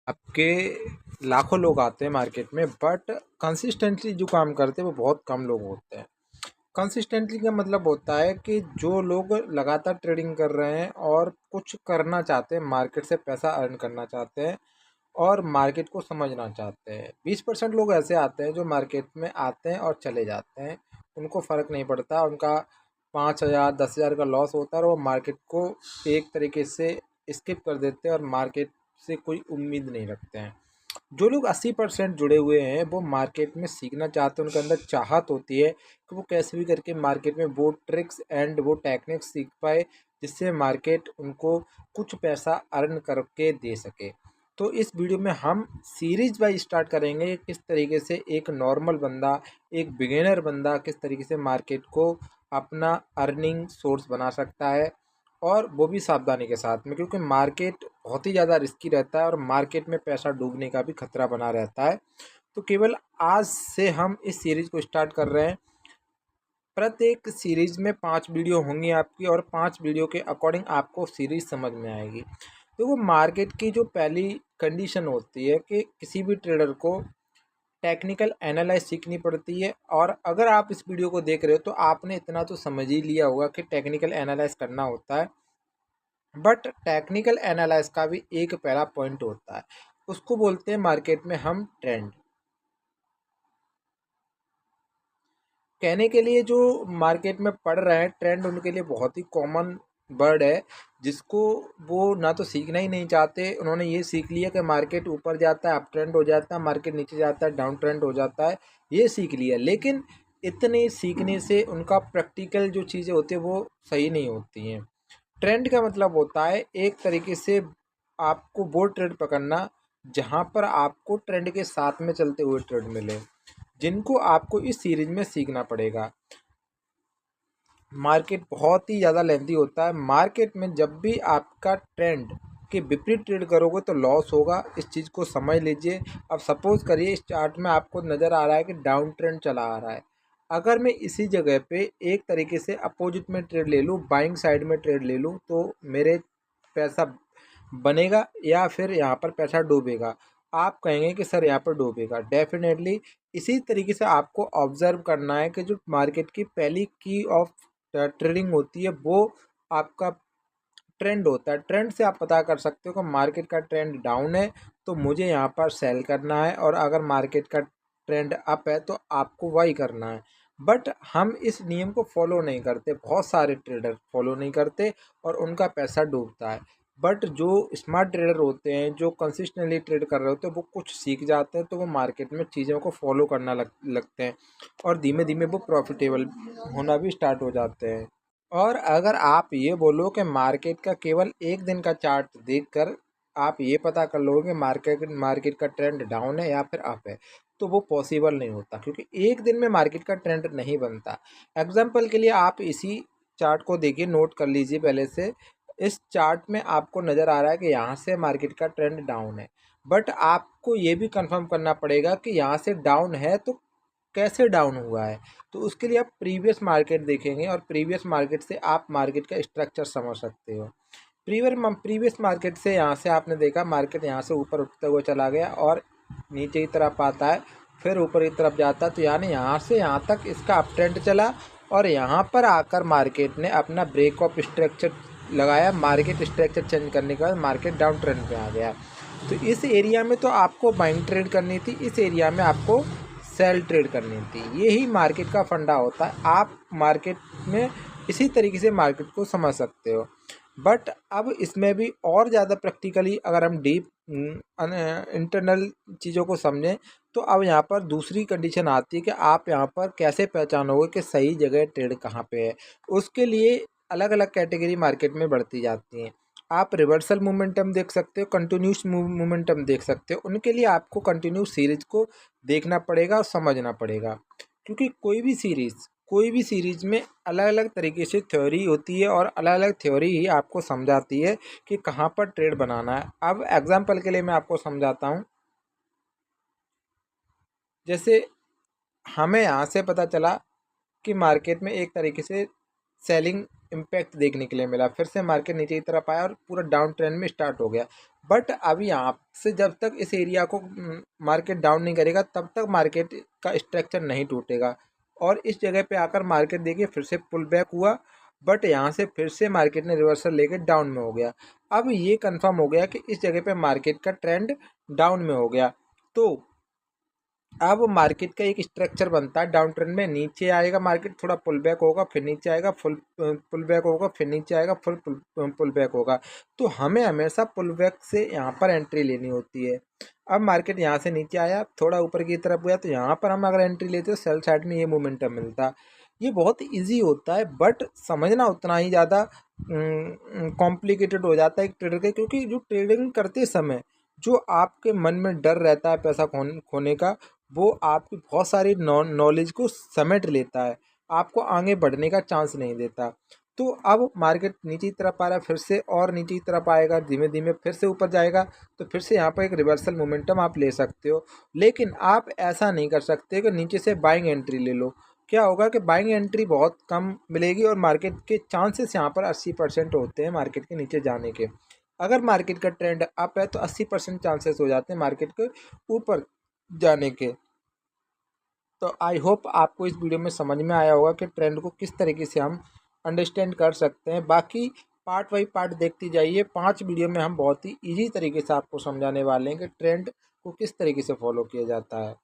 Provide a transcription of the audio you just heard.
आपके लाखों लोग आते हैं मार्केट में, बट कंसिस्टेंटली जो काम करते हैं वो बहुत कम लोग होते हैं। कंसिस्टेंटली का मतलब होता है कि जो लोग लगातार ट्रेडिंग कर रहे हैं और कुछ करना चाहते हैं, मार्केट से पैसा अर्न करना चाहते हैं और मार्केट को समझना चाहते हैं। 20% लोग ऐसे आते हैं जो मार्केट में आते हैं और चले जाते हैं, उनको फ़र्क नहीं पड़ता, उनका 5,000 10,000 का लॉस होता है और वो मार्केट को एक तरीके से स्किप कर देते हैं और मार्केट से कोई उम्मीद नहीं रखते हैं। जो लोग 80% जुड़े हुए हैं वो मार्केट में सीखना चाहते हैं, उनके अंदर चाहत होती है कि वो कैसे भी करके मार्केट में वो ट्रिक्स एंड वो टेक्निक्स सीख पाए जिससे मार्केट उनको कुछ पैसा अर्न करके दे सके। तो इस वीडियो में हम सीरीज वाइज स्टार्ट करेंगे कि किस तरीके से एक नॉर्मल बंदा, एक बिगिनर बंदा किस तरीके से मार्केट को अपना अर्निंग सोर्स बना सकता है, और वो भी सावधानी के साथ में, क्योंकि मार्केट बहुत ही ज़्यादा रिस्की रहता है और मार्केट में पैसा डूबने का भी खतरा बना रहता है। तो केवल आज से हम इस सीरीज़ को स्टार्ट कर रहे हैं। प्रत्येक सीरीज़ में 5 वीडियो होंगी आपकी और 5 वीडियो के अकॉर्डिंग आपको सीरीज़ समझ में आएगी। तो वो मार्केट की जो पहली कंडीशन होती है कि किसी भी ट्रेडर को टेक्निकल एनालाइज सीखनी पड़ती है। और अगर आप इस वीडियो को देख रहे हो तो आपने इतना तो समझ ही लिया होगा कि टेक्निकल एनालाइज करना होता है, बट टेक्निकल एनालाइज का भी एक पहला पॉइंट होता है, उसको बोलते हैं मार्केट में हम ट्रेंड। कहने के लिए जो मार्केट में पढ़ रहे हैं ट्रेंड, उनके लिए बहुत ही कॉमन वर्ड है जिसको वो ना तो सीखना ही नहीं चाहते। उन्होंने ये सीख लिया कि मार्केट ऊपर जाता है अप ट्रेंड हो जाता है, मार्केट नीचे जाता है डाउन ट्रेंड हो जाता है, ये सीख लिया। लेकिन इतने सीखने से उनका प्रैक्टिकल जो चीज़ें होती है वो सही नहीं होती हैं। ट्रेंड का मतलब होता है एक तरीके से आपको वो ट्रेड पकड़ना जहाँ पर आपको ट्रेंड के साथ में चलते हुए ट्रेड मिले, जिनको आपको इस सीरीज में सीखना पड़ेगा। मार्केट बहुत ही ज़्यादा लेंथी होता है। मार्केट में जब भी आपका ट्रेंड के विपरीत ट्रेड करोगे तो लॉस होगा, इस चीज़ को समझ लीजिए। अब सपोज़ करिए इस चार्ट में आपको नज़र आ रहा है कि डाउन ट्रेंड चला आ रहा है। अगर मैं इसी जगह पे एक तरीके से अपोजिट में ट्रेड ले लूँ, बाइंग साइड में ट्रेड ले लूँ, तो मेरे पैसा बनेगा या फिर यहाँ पर पैसा डूबेगा? आप कहेंगे कि सर यहाँ पर डूबेगा। डेफिनेटली इसी तरीके से आपको ऑब्ज़र्व करना है कि जो मार्केट की पहली की ऑफ ट्रेडिंग होती है वो आपका ट्रेंड होता है। ट्रेंड से आप पता कर सकते हो कि मार्केट का ट्रेंड डाउन है तो मुझे यहाँ पर सेल करना है, और अगर मार्केट का ट्रेंड अप है तो आपको वही करना है। बट हम इस नियम को फॉलो नहीं करते, बहुत सारे ट्रेडर फॉलो नहीं करते और उनका पैसा डूबता है। बट जो स्मार्ट ट्रेडर होते हैं, जो कंसिस्टेंटली ट्रेड कर रहे होते हैं, वो कुछ सीख जाते हैं तो वो मार्केट में चीज़ों को फॉलो करना लगते हैं और धीमे धीमे वो प्रॉफिटेबल होना भी स्टार्ट हो जाते हैं। और अगर आप ये बोलो कि मार्केट का केवल एक दिन का चार्ट देखकर आप ये पता कर लोगे कि मार्केट मार्केट का ट्रेंड डाउन है या फिर अप है, तो वो पॉसिबल नहीं होता, क्योंकि एक दिन में मार्केट का ट्रेंड नहीं बनता। एग्जाम्पल के लिए आप इसी चार्ट को देखिए, नोट कर लीजिए पहले से। इस चार्ट में आपको नज़र आ रहा है कि यहाँ से मार्केट का ट्रेंड डाउन है, बट आपको ये भी कंफर्म करना पड़ेगा कि यहाँ से डाउन है तो कैसे डाउन हुआ है। तो उसके लिए आप प्रीवियस मार्केट देखेंगे और प्रीवियस मार्केट से आप मार्केट का स्ट्रक्चर समझ सकते हो। प्रीवियस मार्केट से यहाँ से आपने देखा मार्केट यहाँ से ऊपर उठते हुए चला गया और नीचे की तरफ आता है, फिर ऊपर की तरफ जाता है, तो यानी यहाँ से यहाँ तक इसका अप ट्रेंड चला और यहाँ पर आकर मार्केट ने अपना ब्रेक ऑफ स्ट्रक्चर लगाया। मार्केट स्ट्रक्चर चेंज करने के बाद मार्केट डाउन ट्रेंड पे आ गया। तो इस एरिया में तो आपको बाइंग ट्रेड करनी थी, इस एरिया में आपको सेल ट्रेड करनी थी। यही मार्केट का फंडा होता है। आप मार्केट में इसी तरीके से मार्केट को समझ सकते हो। बट अब इसमें भी और ज़्यादा प्रैक्टिकली अगर हम डीप इंटरनल चीज़ों को समझें तो अब यहाँ पर दूसरी कंडीशन आती है कि आप यहाँ पर कैसे पहचानोगे कि सही जगह ट्रेड कहाँ पे है। उसके लिए अलग अलग कैटेगरी मार्केट में बढ़ती जाती हैं। आप रिवर्सल मोमेंटम देख सकते हो, कंटिन्यूस मोमेंटम देख सकते हो। उनके लिए आपको कंटिन्यूस सीरीज को देखना पड़ेगा और समझना पड़ेगा, क्योंकि कोई भी सीरीज में अलग अलग तरीके से थ्योरी होती है और अलग अलग थ्योरी ही आपको समझाती है कि कहाँ पर ट्रेड बनाना है। अब एग्जांपल के लिए मैं आपको समझाता हूँ। जैसे हमें यहाँ से पता चला कि मार्केट में एक तरीके से सेलिंग इम्पैक्ट देखने के लिए मिला, फिर से मार्केट नीचे की तरफ आया और पूरा डाउन ट्रेंड में स्टार्ट हो गया। बट अब यहाँ से जब तक इस एरिया को मार्केट डाउन नहीं करेगा तब तक मार्केट का स्ट्रक्चर नहीं टूटेगा। और इस जगह पे आकर मार्केट देखिए फिर से पुल बैक हुआ, बट यहाँ से फिर से मार्केट ने रिवर्सल लेके डाउन में हो गया। अब ये कंफर्म हो गया कि इस जगह पे मार्केट का ट्रेंड डाउन में हो गया। तो अब मार्केट का एक स्ट्रक्चर बनता है डाउन ट्रेंड में, नीचे आएगा मार्केट, थोड़ा पुल बैक होगा, फिर नीचे आएगा, फुल पुल बैक होगा, फिर नीचे आएगा, फुल पुल बैक होगा। तो हमें हमेशा पुल बैक से यहाँ पर एंट्री लेनी होती है। अब मार्केट यहाँ से नीचे आया, थोड़ा ऊपर की तरफ गया, तो यहाँ पर हम अगर एंट्री लेते हैं सेल साइड में ये मोमेंटम मिलता है। ये बहुत ईजी होता है, बट समझना उतना ही ज़्यादा कॉम्प्लिकेटेड हो जाता है एक ट्रेडर के, क्योंकि जो ट्रेडिंग करते समय जो आपके मन में डर रहता है पैसा खोने का, वो आपकी बहुत सारी नॉलेज को समेट लेता है, आपको आगे बढ़ने का चांस नहीं देता। तो अब मार्केट नीचे की तरफ आ रहा है, फिर से और नीचे की तरफ आएगा, धीमे धीमे फिर से ऊपर जाएगा, तो फिर से यहाँ पर एक रिवर्सल मोमेंटम आप ले सकते हो। लेकिन आप ऐसा नहीं कर सकते कि नीचे से बाइंग एंट्री ले लो। क्या होगा कि बाइंग एंट्री बहुत कम मिलेगी और मार्केट के चांसेस यहाँ पर 80% होते हैं मार्केट के नीचे जाने के। अगर मार्केट का ट्रेंड अप है तो 80% चांसेस हो जाते हैं मार्केट के ऊपर जाने के। तो आई होप आपको इस वीडियो में समझ में आया होगा कि ट्रेंड को किस तरीके से हम अंडरस्टैंड कर सकते हैं। बाकी पार्ट बाई पार्ट देखती जाइए, 5 वीडियो में हम बहुत ही ईजी तरीके से आपको समझाने वाले हैं कि ट्रेंड को किस तरीके से फॉलो किया जाता है।